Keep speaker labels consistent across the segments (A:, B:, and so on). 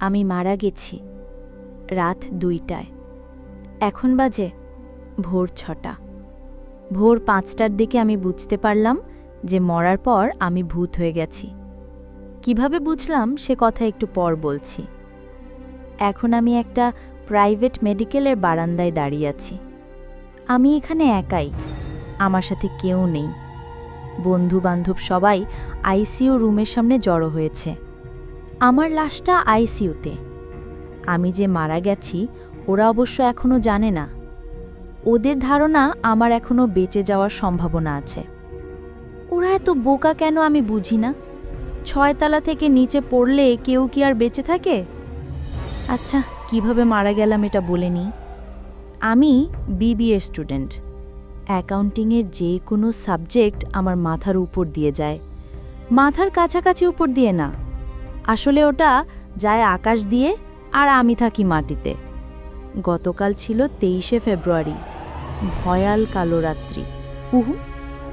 A: আমি মারা গেছি রাত ২টায়। এখন বাজে ভোর ৬টা। ভোর ৫টার দিকে আমি বুঝতে পারলাম যে মরার পর আমি ভূত হয়ে গেছি। কিভাবে বুঝলাম সে কথা একটু পর বলছি। এখন আমি একটা প্রাইভেট মেডিকেলের বারান্দায় দাঁড়িয়ে আছি। আমি এখানে একাই, আমার সাথে কেউ নেই। বন্ধু-বান্ধব সবাই আইসিইউ রুমের সামনে জড়ো হয়েছে। আমার লাশটা আইসিইউতে। আমি যে মারা গেছি ওরা অবশ্য এখনও জানে না। ওদের ধারণা আমার এখনও বেঁচে যাওয়ার সম্ভাবনা আছে। ওরা এত বোকা কেন আমি বুঝি না। ৬ তলা থেকে নিচে পড়লে কেউ কি আর বেঁচে থাকে? আচ্ছা, কিভাবে মারা গেলাম এটা বলে নিই। আমি বিবিএর স্টুডেন্ট। অ্যাকাউন্টিংয়ের যে কোনো সাবজেক্ট আমার মাথার উপর দিয়ে যায়। মাথার কাছাকাছি উপর দিয়ে না, আসলে ওটা যায় আকাশ দিয়ে, আর আমি থাকি মাটিতে। গতকাল ছিল ২৩শে ফেব্রুয়ারি, ভয়াল কালো রাত্রি।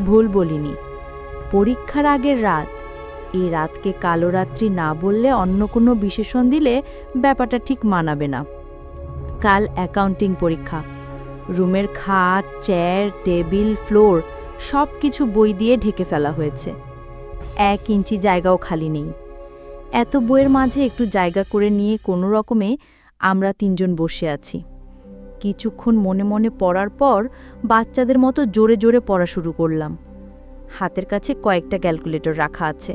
A: ভুল বলিনি, পরীক্ষার আগের রাত। এই রাতকে কালো রাত্রি না বললে অন্য কোনো বিশেষণ দিলে ব্যাপারটা ঠিক মানাবে না। কাল অ্যাকাউন্টিং পরীক্ষা। রুমের খাট, চেয়ার, টেবিল, ফ্লোর সব কিছু বই দিয়ে ঢেকে ফেলা হয়েছে। ১ ইঞ্চি জায়গাও খালি নেই। এত বইয়ের মাঝে একটু জায়গা করে নিয়ে কোনো রকমে আমরা ৩ জন বসে আছি। কিছুক্ষণ মনে মনে পড়ার পর বাচ্চাদের মতো জোরে জোরে পড়া শুরু করলাম। হাতের কাছে কয়েকটা ক্যালকুলেটর রাখা আছে,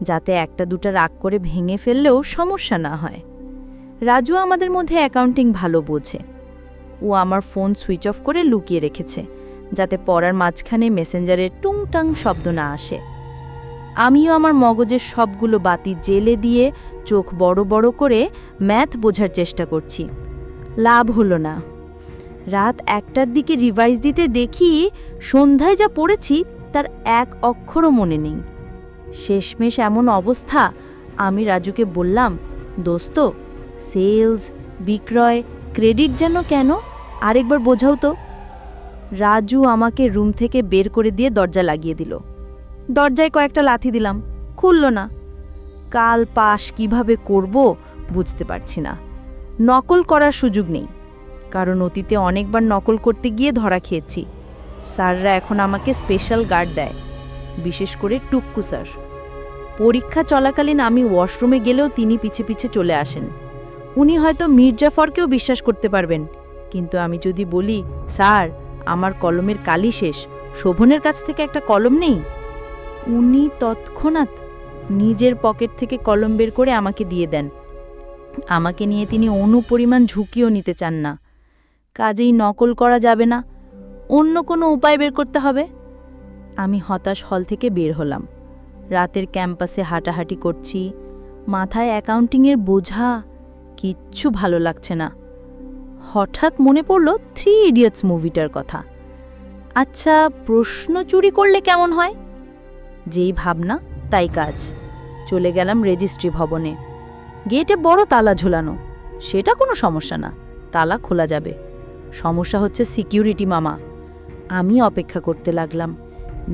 A: যাতে একটা দুটা রাগ করে ভেঙে ফেললেও সমস্যা না হয়। রাজু আমাদের মধ্যে অ্যাকাউন্টিং ভালো বোঝে। ও আমার ফোন সুইচ অফ করে লুকিয়ে রেখেছে, যাতে পড়ার মাঝখানে মেসেঞ্জারের টুংটাং শব্দ না আসে। আমিও আমার মগজের সবগুলো বাতি জেলে দিয়ে চোখ বড় বড় করে ম্যাথ বোঝার চেষ্টা করছি। লাভ হলো না। রাত ১টার দিকে রিভাইজ দিতে দেখি সন্ধ্যায় যা পড়েছি তার এক অক্ষরও মনে নেই। শেষমেশ এমন অবস্থা, আমি রাজুকে বললাম, দোস্ত, সেলস, বিক্রয়, ক্রেডিট যেন কেন আরেকবার বোঝাও তো। রাজু আমাকে রুম থেকে বের করে দিয়ে দরজা লাগিয়ে দিল। দরজায় কয়েকটা লাথি দিলাম, খুলল না। কাল পাশ কিভাবে করব বুঝতে পারছি না। নকল করার সুযোগ নেই, কারণ অতীতে অনেকবার নকল করতে গিয়ে ধরা খেয়েছি। স্যাররা এখন আমাকে স্পেশাল গার্ড দেয়, বিশেষ করে টুক্কু স্যার। পরীক্ষা চলাকালীন আমি ওয়াশরুমে গেলেও তিনি পিছে পিছে চলে আসেন। উনি হয়তো মীর জাফরকেও বিশ্বাস করতে পারবেন, কিন্তু আমি যদি বলি, স্যার আমার কলমের কালি শেষ, শোভনের কাছ থেকে একটা কলম নেই, উনি তৎক্ষণাৎ নিজের পকেট থেকে কলম বের করে আমাকে দিয়ে দেন। আমাকে নিয়ে তিনি অনুপরিমাণ ঝুঁকিও নিতে চান না। কাজেই নকল করা যাবে না, অন্য কোনো উপায় বের করতে হবে। আমি হতাশ হল থেকে বের হলাম। রাতের ক্যাম্পাসে হাঁটাহাঁটি করছি, মাথায় অ্যাকাউন্টিংয়ের বোঝা, কিচ্ছু ভালো লাগছে না। হঠাৎ মনে পড়ল 3 ইডিয়টস মুভিটার কথা। আচ্ছা, প্রশ্ন চুরি করলে কেমন হয়? যেই ভাবনা তাই কাজ। চলে গেলাম রেজিস্ট্রি ভবনে। গেটে বড় তালা ঝোলানো, সেটা কোনো সমস্যা না, তালা খোলা যাবে। সমস্যা হচ্ছে সিকিউরিটি মামা। আমি অপেক্ষা করতে লাগলাম।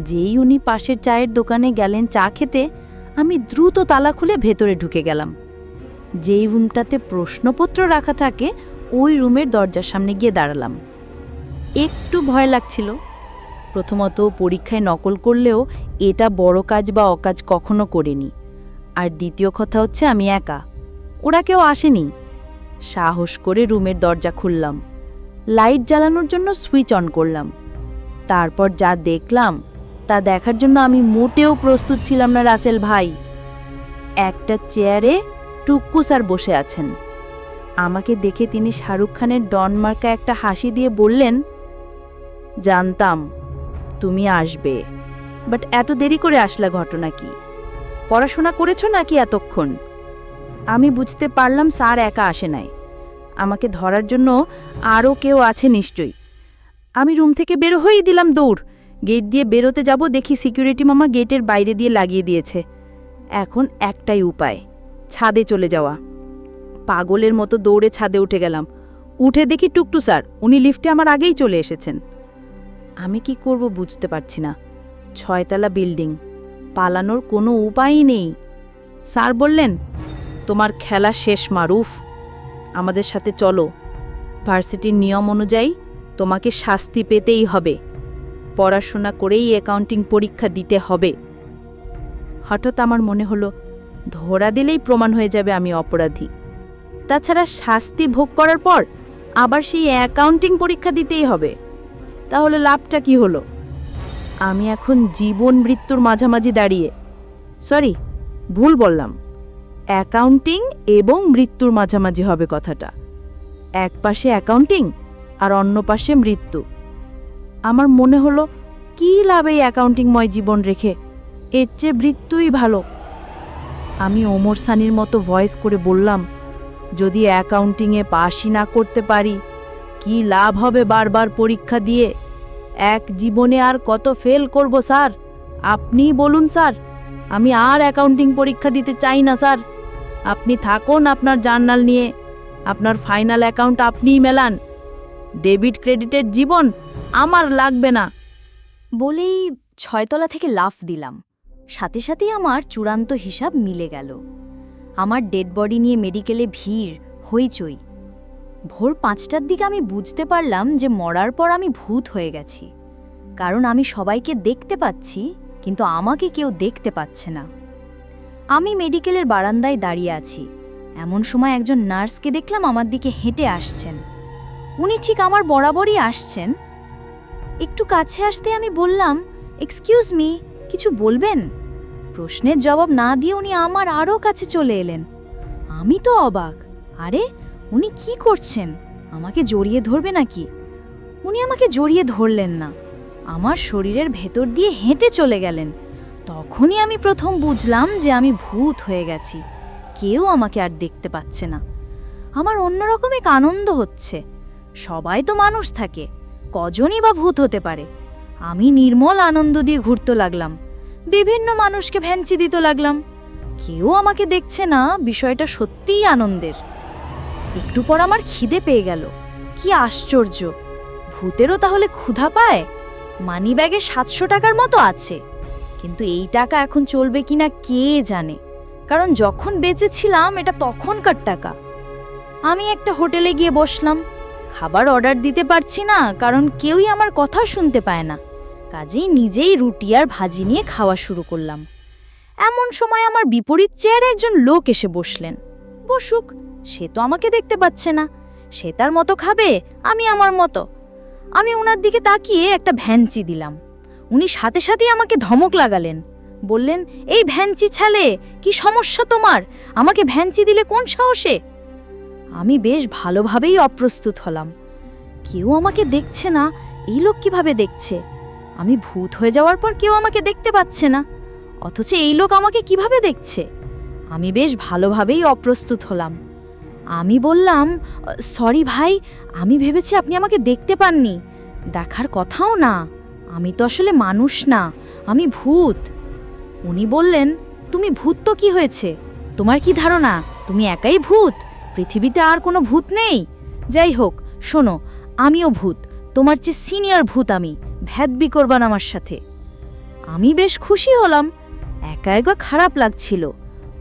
A: যেই উনি পাশের চায়ের দোকানে গেলেন চা খেতে, আমি দ্রুত তালা খুলে ভেতরে ঢুকে গেলাম। যেই রুমটাতে প্রশ্নপত্র রাখা থাকে ওই রুমের দরজার সামনে গিয়ে দাঁড়ালাম। একটু ভয় লাগছিল। প্রথমত, পরীক্ষায় নকল করলেও এটা বড় কাজ বা অকাজ কখনো করিনি। আর দ্বিতীয় কথা হচ্ছে আমি একা, ওরা কেউ আসেনি। সাহস করে রুমের দরজা খুললাম, লাইট জ্বালানোর জন্য সুইচ অন করলাম। তারপর যা দেখলাম তা দেখার জন্য আমি মোটেও প্রস্তুত ছিলাম না রাসেল ভাই। একটা চেয়ারে টুক্কু স্যার বসে আছেন। আমাকে দেখে তিনি শাহরুখ খানের ডন মার্কা একটা হাসি দিয়ে বললেন, জানতাম তুমি আসবে, বাট এত দেরি করে আসলা, ঘটনা কি? পড়াশোনা করেছো নাকি এতক্ষণ? আমি বুঝতে পারলাম স্যার একা আসে নাই, আমাকে ধরার জন্য আরও কেউ আছে নিশ্চয়ই। আমি রুম থেকে বের হয়েই দিলাম দৌড়। গেট দিয়ে বেরোতে যাব, দেখি সিকিউরিটি মামা গেটের বাইরে দিয়ে লাগিয়ে দিয়েছে। এখন একটাই উপায়, ছাদে চলে যাওয়া। পাগলের মতো দৌড়ে ছাদে উঠে গেলাম। উঠে দেখি টুকটু স্যার, উনি লিফটে আমার আগেই চলে এসেছেন। আমি কি করব বুঝতে পারছি না। 6 তলা বিল্ডিং, পালানোর কোনো উপায়ই নেই। স্যার বললেন,
B: তোমার খেলা শেষ মারুফ, আমাদের সাথে চলো। ভার্সিটির নিয়ম অনুযায়ী তোমাকে শাস্তি পেতেই হবে, পড়াশোনা করেই অ্যাকাউন্টিং পরীক্ষা দিতে হবে। হঠাৎ আমার মনে হলো ধরা দিলেই প্রমাণ হয়ে যাবে আমি অপরাধী। তাছাড়া শাস্তি ভোগ করার পর আবার সেই অ্যাকাউন্টিং পরীক্ষা দিতেই হবে, তাহলে লাভটা কি হলো? আমি এখন জীবন মৃত্যুর মাঝামাঝি দাঁড়িয়ে, সরি ভুল বললাম, অ্যাকাউন্টিং এবং মৃত্যুর মাঝামাঝি হবে কথাটা। এক পাশে অ্যাকাউন্টিং আর অন্য পাশে মৃত্যু। আমার মনে হলো কী লাভ এই অ্যাকাউন্টিংময় জীবন রেখে, এর চেয়ে মৃত্যুই ভালো। আমি ওমর সানির মতো ভয়েস করে বললাম, যদি অ্যাকাউন্টিংয়ে পাসই না করতে পারি, কি লাভ হবে বারবার পরীক্ষা দিয়ে? এক জীবনে আর কত ফেল করব স্যার? আপনিই বলুন স্যার, আমি আর অ্যাকাউন্টিং পরীক্ষা দিতে চাই না স্যার। আপনি থাকুন আপনার জার্নাল নিয়ে, আপনার ফাইনাল অ্যাকাউন্ট আপনিই মেলান। ডেবিট ক্রেডিটের জীবন আমার লাগবে না।
A: বলেই 6 তলা থেকে লাফ দিলাম। সাথে সাথেই আমার চূড়ান্ত হিসাব মিলে গেল। আমার ডেড বডি নিয়ে মেডিকেলে ভিড়, হইচই। ভোর 5টার দিকে আমি বুঝতে পারলাম যে মরার পর আমি ভূত হয়ে গেছি, কারণ আমি সবাইকে দেখতে পাচ্ছি কিন্তু আমাকে কেউ দেখতে পাচ্ছে না। আমি মেডিকেলের বারান্দায় দাঁড়িয়ে আছি, এমন সময় একজন নার্সকে দেখলাম আমার দিকে হেঁটে আসছেন। উনি ঠিক আমার বরাবরই আসছেন। একটু কাছে আসতে আমি বললাম, এক্সকিউজ মি, কিছু বলবেন? প্রশ্নের জবাব না দিয়ে উনি আমার আরও কাছে চলে এলেন। আমি তো অবাক, আরে উনি কি করছেন? আমাকে জড়িয়ে ধরবে নাকি? উনি আমাকে জড়িয়ে ধরলেন না, আমার শরীরের ভেতর দিয়ে হেঁটে চলে গেলেন। তখনই আমি প্রথম বুঝলাম যে আমি ভূত হয়ে গেছি, কেউ আমাকে আর দেখতে পাচ্ছে না। আমার অন্যরকম এক আনন্দ হচ্ছে। সবাই তো মানুষ থাকে, কজনই বা ভূত হতে পারে? আমি নির্মল আনন্দ দিয়ে ঘুরতে লাগলাম, বিভিন্ন মানুষকে ভ্যাঞ্চি দিতে লাগলাম। কেউ আমাকে দেখছে না, বিষয়টা সত্যিই আনন্দের। একটু পর আমার খিদে পেয়ে গেল। কি আশ্চর্য, ভূতেরও তাহলে ক্ষুধা পায়? মানিব্যাগে 700 টাকার মতো আছে, কিন্তু এই টাকা এখন চলবে কিনা কে জানে, কারণ যখন বেঁচে ছিলাম এটা তখনকার টাকা। আমি একটা হোটেলে গিয়ে বসলাম। খাবার অর্ডার দিতে পারছি না, কারণ কেউই আমার কথা শুনতে পায় না। কাজেই নিজেই রুটি আর ভাজি নিয়ে খাওয়া শুরু করলাম। এমন সময় আমার বিপরীত চেয়ারে একজন লোক এসে বসলেন। বসুক, সে তো আমাকে দেখতে পাচ্ছে না, সে তার মতো খাবে, আমি আমার মতো। আমি ওনার দিকে তাকিয়ে একটা ভ্যাঞ্চি দিলাম। উনি সাথে সাথেই আমাকে ধমক লাগালেন, বললেন, এই ভ্যাঞ্চি ছেলে, কি সমস্যা তোমার? আমাকে ভ্যাঞ্চি দিলে কোন সাহসে? আমি বেশ ভালোভাবেই অপ্রস্তুত হলাম। কেউ আমাকে দেখছে না, এই লোক কিভাবে দেখছে? আমি ভূত হয়ে যাওয়ার পর কেউ আমাকে দেখতে পাচ্ছে না, অথচ এই লোক আমাকে কিভাবে দেখছে? আমি বেশ ভালোভাবেই অপ্রস্তুত হলাম। আমি বললাম, সরি ভাই, আমি ভেবেছি আপনি আমাকে দেখতে পাননি, দেখার কথাও না। আমি তো আসলে মানুষ না, আমি ভূত। উনি বললেন, তুমি ভূত তো কি হয়েছে? তোমার কি ধারণা তুমি একাই ভূত? পৃথিবীতে আর কোনো ভূত নেই? যাই হোক, শোনো, আমিও ভূত, তোমার চেয়ে সিনিয়র ভূত আমি, ভ্যাদবি করবান আমার সাথে। আমি বেশ খুশি হলাম। একা একা খারাপ লাগছিল,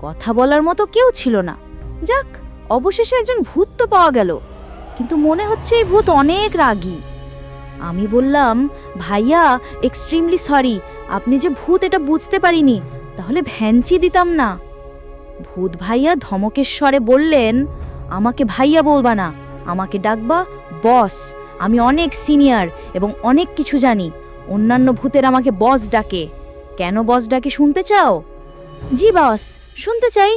A: কথা বলার মতো কেউ ছিল না। যাক, অবশেষে একজন ভূত তো পাওয়া গেল, কিন্তু মনে হচ্ছে এই ভূত অনেক রাগী। আমি বললাম, ভাইয়া এক্সট্রিমলি সরি, আপনি যে ভূত এটা বুঝতে পারিনি, তাহলে ভ্যাঞ্চি দিতাম না। ভূত ভাইয়া ধমকের স্বরে বললেন, আমাকে ভাইয়া বলবা না, আমাকে ডাকবা বস। আমি অনেক সিনিয়র এবং অনেক কিছু জানি। অন্যান্য ভূতের আমাকে বস ডাকে। কেন বস ডাকে শুনতে চাও? জি বস, শুনতে চাই।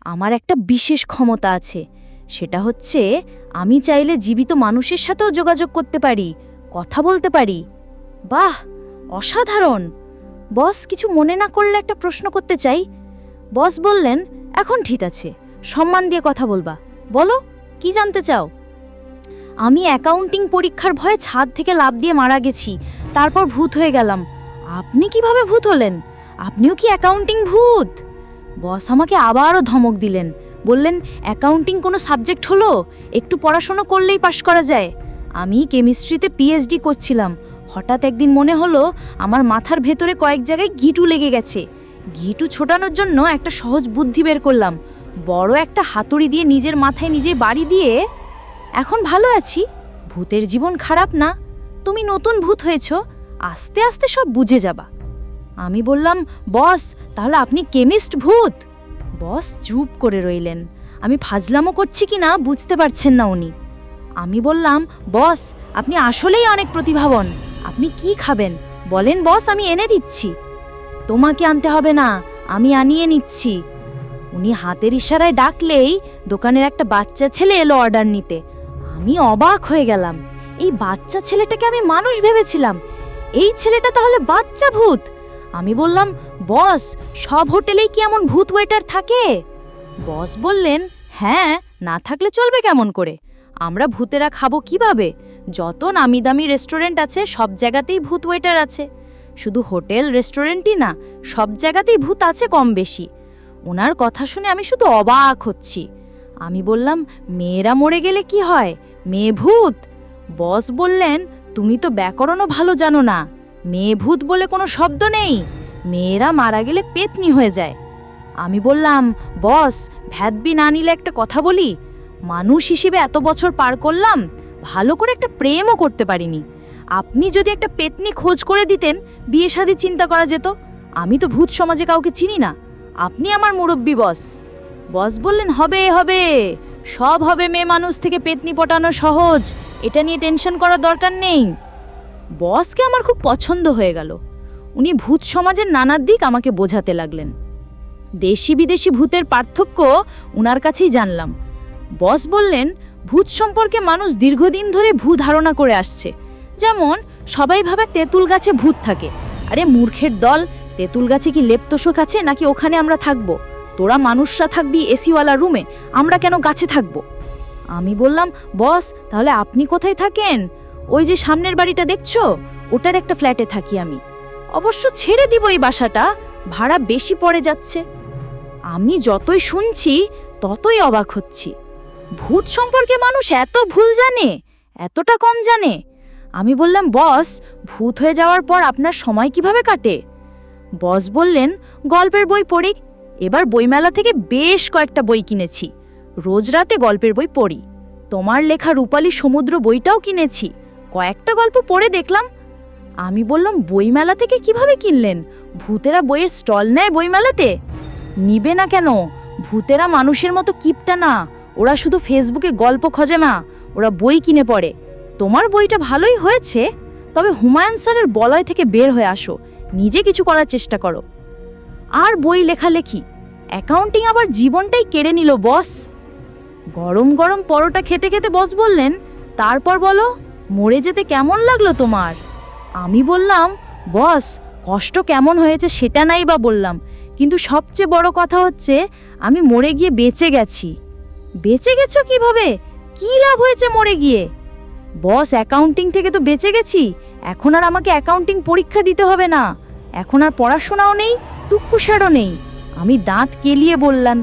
A: আমার একটা বিশেষ ক্ষমতা আছে, সেটা হচ্ছে আমি চাইলে জীবিত মানুষের সাথেও যোগাযোগ করতে পারি, কথা বলতে পারি। বাহ, অসাধারণ। বস কিছু মনে না করলে একটা প্রশ্ন করতে চাই। বস বললেন, এখন ঠিক আছে, সম্মান দিয়ে কথা বলবা, বলো কি জানতে চাও? আমি অ্যাকাউন্টিং পরীক্ষার ভয়ে ছাদ থেকে লাফ দিয়ে মারা গেছি, তারপর ভূত হয়ে গেলাম। আপনি কিভাবে ভূত হলেন? আপনিও কি অ্যাকাউন্টিং ভূত? বস আমাকে আবারও ধমক দিলেন, বললেন, অ্যাকাউন্টিং কোনো সাবজেক্ট হলো? একটু পড়াশোনা করলেই পাশ করা যায়। আমি কেমিস্ট্রিতে পিএইচডি করছিলাম, হঠাৎ একদিন মনে হলো আমার মাথার ভেতরে কয়েক জায়গায় গিঁটু লেগে গেছে। গিঁটু ছোটানোর জন্য একটা সহজ বুদ্ধি বের করলাম, বড় একটা হাতুড়ি দিয়ে নিজের মাথায় নিজে বাড়ি দিয়ে, এখন ভালো আছি, ভূতের জীবন খারাপ না, তুমি নতুন ভূত হয়েছ, আস্তে আস্তে সব বুঝে যাবা। আমি বললাম, বস তাহলে আপনি কেমিস্ট ভূত? বস চুপ করে রইলেন। আমি ফাজলামো করছি কি না বুঝতে পারছেন না উনি। আমি বললাম, বস আপনি আসলেই অনেক প্রতিভাবান, আপনি কি খাবেন বলেন বস, আমি এনে দিচ্ছি। তোমাকে আনতে হবে না, আমি আনিয়ে নিচ্ছি। উনি হাতের ইশারায় ডাকলেই দোকানের একটা বাচ্চা ছেলে এলো অর্ডার নিতে। আমি অবাক হয়ে গেলাম, এই বাচ্চা ছেলেটাকে আমি মানুষ ভেবেছিলাম, এই ছেলেটা তাহলে বাচ্চা ভূত। আমি বললাম, বস সব হোটেলেই কি এমন ভূত ওয়েটার থাকে? বস বললেন, হ্যাঁ, না থাকলে চলবে কেমন করে, আমরা ভূতেরা খাবো কিভাবে? যত নামি দামি রেস্টুরেন্ট আছে সব জায়গাতেই ভূত ওয়েটার আছে, শুধু হোটেল রেস্টুরেন্টই না, সব জায়গাতেই ভূত আছে কম বেশি। ওনার কথা শুনে আমি শুধু অবাক হচ্ছি। আমি বললাম, মেয়েরা মরে গেলে কি হয়, মেয়ে ভূত? বস বললেন, তুমি তো ব্যাকরণও ভালো জানো না, মেয়ে ভূত বলে কোনো শব্দ নেই, মেয়েরা মারা গেলে পেতনি হয়ে যায়। আমি বললাম, বস ভ্যাদবি না নিলে একটা কথা বলি, মানুষ হিসেবে এত বছর পার করলাম, ভালো করে একটা প্রেমও করতে পারিনি। আপনি যদি একটা পেতনি খোঁজ করে দিতেন, বিয়ে শাদী চিন্তা করা যেত। আমি তো ভূত সমাজে কাউকে চিনি না, আপনি আমার মুরব্বি বস। বস বললেন, হবে হবে, সব হবে, মেয়ে মানুষ থেকে পেতনি পটানো সহজ, এটা নিয়ে টেনশন করার দরকার নেই। বসকে আমার খুব পছন্দ হয়ে গেল। উনি ভূত সমাজের নানা দিক আমাকে বোঝাতে লাগলেন। দেশি বিদেশি ভূতের পার্থক্য উনার কাছেই জানলাম। বস বললেন, ভূত সম্পর্কে মানুষ দীর্ঘদিন ধরে ভূ ধারণা করে আসছে। যেমন সবাই ভাবে তেঁতুল গাছে ভূত থাকে। আরে মূর্খের দল, তেঁতুল গাছে কি লেপ্তশোক আছে নাকি ওখানে আমরা থাকবো? তোরা মানুষরা থাকবি এসিওয়ালা রুমে, আমরা কেন গাছে থাকবো? আমি বললাম, বস তাহলে আপনি কোথায় থাকেন? ওই যে সামনের বাড়িটা দেখছো, ওটার একটা ফ্ল্যাটে থাকি আমি। অবশ্য ছেড়ে দিব এই বাসাটা, ভাড়া বেশি পড়ে যাচ্ছে। আমি যতই শুনছি ততই অবাক হচ্ছি। ভূত সম্পর্কে মানুষ এত ভুল জানে, এতটা কম জানে। আমি বললাম, বস ভূত হয়ে যাওয়ার পর আপনার সময় কিভাবে কাটে? বস বললেন, গল্পের বই পড়ি। এবার বইমেলা থেকে বেশ কয়েকটা বই কিনেছি, রোজ রাতে গল্পের বই পড়ি। তোমার লেখা রূপালী সমুদ্র বইটাও কিনেছি, কয়েকটা গল্প পড়ে দেখলাম। আমি বললাম, বইমেলা থেকে কিভাবে কিনলেন? ভূতেরা বইয়ের স্টল নেয় বইমেলাতে? নিবে না কেন? ভূতেরা মানুষের মতো কিপটা না, ওরা শুধু ফেসবুকে গল্প খোঁজে না, ওরা বই কিনে পড়ে। তোমার বইটা ভালোই হয়েছে, তবে হুমায়ুন স্যারের বলয় থেকে বের হয়ে আসো, নিজে কিছু করার চেষ্টা করো। আর বই লেখালেখি, অ্যাকাউন্টিং আবার জীবনটাই কেড়ে নিল বস। গরম গরম পরোটা খেতে খেতে বস বললেন, তারপর বলো, মরে যেতে কেমন লাগলো তোমার? আমি বললাম, বস কষ্ট কেমন হয়েছে সেটা নাই বা বললাম, কিন্তু সবচেয়ে বড় কথা হচ্ছে আমি মরে গিয়ে বেঁচে গেছি। বেঁচে গেছো কিভাবে? কি লাভ হয়েছে মরে গিয়ে? বস অ্যাকাউন্টিং থেকে তো বেঁচে গেছি, এখন আর আমাকে অ্যাকাউন্টিং পরীক্ষা দিতে হবে না, এখন আর পড়াশোনাও নেই, টুকুসারও নেই। আমি দাঁত কেলিয়ে বললাম।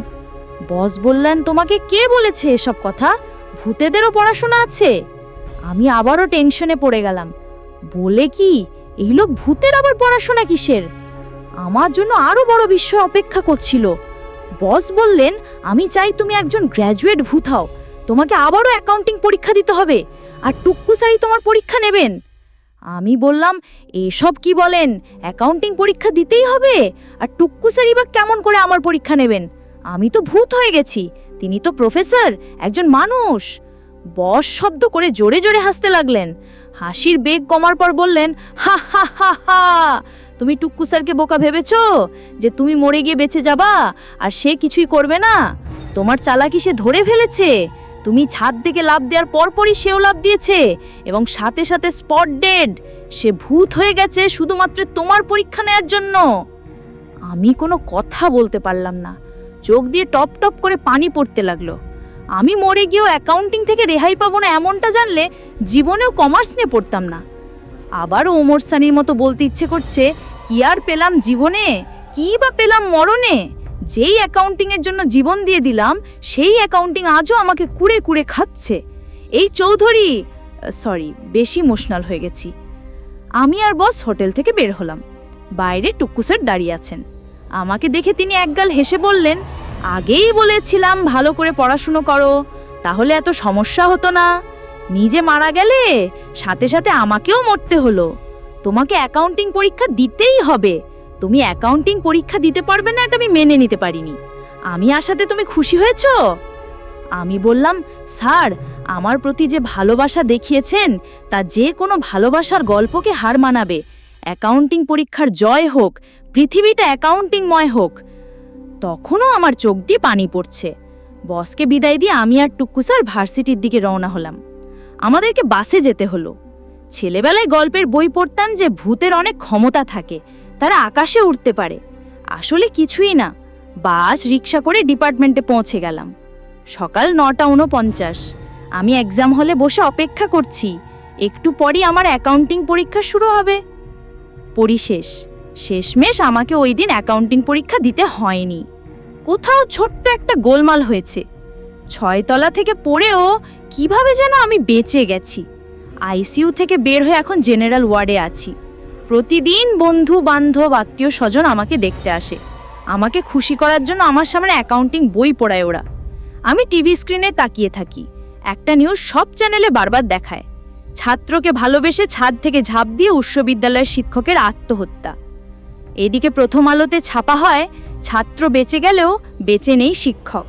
A: বস বললেন, তোমাকে কে বলেছে এসব কথা? ভূতেদেরও পড়াশোনা আছে? আমি আবারও টেনশনে পড়ে গেলাম। বলে কি, এই লোক ভূতের আবার পড়াশোনা কিসের? আমার জন্য আরো বড় বিষয় অপেক্ষা করছিল। বস বললেন, আমি চাই তুমি একজন গ্র্যাজুয়েট ভূত হও, তোমাকে আবারও অ্যাকাউন্টিং পরীক্ষা দিতে হবে, আর টুক্কু স্যারই তোমার পরীক্ষা নেবেন। আমি বললাম, এসব কি বলেন, অ্যাকাউন্টিং পরীক্ষা দিতেই হবে? আর টুক্কু স্যারই বা কেমন করে আমার পরীক্ষা নেবেন? আমি তো ভূত হয়ে গেছি, তিনি তো প্রফেসর, একজন মানুষ। বস শব্দ করে জোরে জোরে হাসতে লাগলেন। হাসির বেগ কমার পর বললেন, হা হা হা হা, তুমি টুক্কু স্যারকে বোকা ভেবেছো যে তুমি মরে গিয়ে বেঁচে যাবা আর সে কিছুই করবে না? তোমার চালাকি সে ধরে ফেলেছে। তুমি ছাদ থেকে লাফ দেওয়ার পরপরই সেও লাফ দিয়েছে এবং সাথে সাথে স্পট ডেড। সে ভূত হয়ে গেছে শুধুমাত্র তোমার পরীক্ষা নেওয়ার জন্য। আমি কোনো কথা বলতে পারলাম না, চোখ দিয়ে টপ টপ করে পানি পড়তে লাগলো। আমি মরে গিয়েও অ্যাকাউন্টিং থেকে রেহাই পাবো না এমনটা জানলে জীবনেও কমার্স নিয়ে পড়তাম না। আবারও ওমর সানির মতো বলতে ইচ্ছে করছে, কি আর পেলাম জীবনে, কি বা পেলাম মরণে? যেই অ্যাকাউন্টিংয়ের জন্য জীবন দিয়ে দিলাম, সেই অ্যাকাউন্টিং আজও আমাকে কুড়ে কুড়ে খাচ্ছে। এই চৌধুরী, সরি, বেশি ইমোশনাল হয়ে গেছি। আমি আর বস হোটেল থেকে বের হলাম। বাইরে টুক্কু স্যার দাঁড়িয়ে আছেন। আমাকে দেখে তিনি একগাল হেসে বললেন,
B: আগেই বলেছিলাম ভালো করে পড়াশুনো করো, তাহলে এত সমস্যা হতো না। নিজে মারা গেলে সাথে সাথে আমাকেও মরতে হলো। তোমাকে অ্যাকাউন্টিং পরীক্ষা দিতেই হবে। তুমি অ্যাকাউন্টিং পরীক্ষা দিতে পারবে না, এটা আমি মেনে নিতে পারিনি। আমি আসাতে তুমি খুশি হয়েছো? আমি বললাম, স্যার, আমার প্রতি যে ভালোবাসা দেখিয়েছেন তা যে কোনো ভালোবাসার গল্পকে হার মানাবে। অ্যাকাউন্টিং পরীক্ষার জয় হোক, পৃথিবীটা অ্যাকাউন্টিংময় হোক। তখনও আমার চোখ দিয়ে পানি পড়ছে। বসকে বিদায় দিয়ে আমি আর টুক্কু স্যার ভার্সিটির দিকে রওনা হলাম। আমাদেরকে বাসে যেতে হলো। ছেলেবেলায় গল্পের বই পড়তাম যে ভূতের অনেক ক্ষমতা থাকে, তারা আকাশে উঠতে পারে। আসলে কিছুই না। বাস রিক্সা করে ডিপার্টমেন্টে পৌঁছে গেলাম। সকাল 9:49। আমি এক্সাম হলে বসে অপেক্ষা করছি। একটু পরই আমার অ্যাকাউন্টিং পরীক্ষা শুরু হবে। পরিশেষ শেষমেশ আমাকে ওই দিন অ্যাকাউন্টিং পরীক্ষা দিতে হয়নি। কোথাও ছোট্ট একটা গোলমাল হয়েছে। 6 তলা থেকে পড়েও কিভাবে যেন আমি বেঁচে গেছি। আইসিইউ থেকে বের হয়ে এখন জেনারেল ওয়ার্ডে আছি। প্রতিদিন বন্ধু বান্ধব আত্মীয় স্বজন আমাকে দেখতে আসে। আমাকে খুশি করার জন্য আমার সামনে অ্যাকাউন্টিং বই পড়ায় ওরা। আমি টিভি স্ক্রিনে তাকিয়ে থাকি। একটা নিউজ সব চ্যানেলে বারবার দেখায়, ছাত্রকে ভালোবেসে ছাদ থেকে ঝাঁপ দিয়ে বিশ্ববিদ্যালয়ের শিক্ষকের আত্মহত্যা। এদিকে প্রথম আলোতে ছাপা হয়, ছাত্র বেঁচে গেলেও বেঁচে নেই শিক্ষক।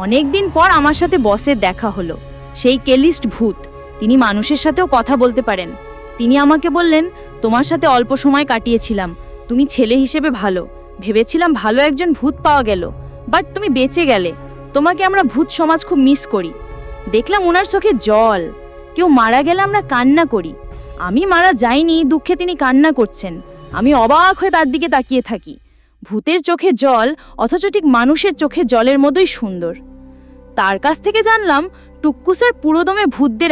B: অনেক দিন পর আমার সাথে বসের দেখা হলো, সেই কেলিস্ট ভূত। তিনি মানুষের সাথেও কথা বলতে পারেন। তিনি আমাকে বললেন, তোমার সাথে অল্প সময় কাটিয়েছিলাম, তুমি ছেলে হিসেবে ভালো। ভেবেছিলাম ভালো একজন ভূত পাওয়া গেল, বাট তুমি বেঁচে গেলে। তোমাকে আমরা ভূত সমাজ খুব মিস করি। দেখলাম ওনার চোখে জল। কেউ মারা গেলে আমরা কান্না করি, আমি মারা যাইনি, দুঃখে তিনি কান্না করছেন। আমি অবাক হয়ে তার দিকে তাকিয়ে থাকি। ভূতের চোখে জল, অথচ ঠিক মানুষের চোখে জলের মতোই সুন্দর। তার কাছ থেকে জানলাম টুক্কু স্যার পুরোদমে ভূতদের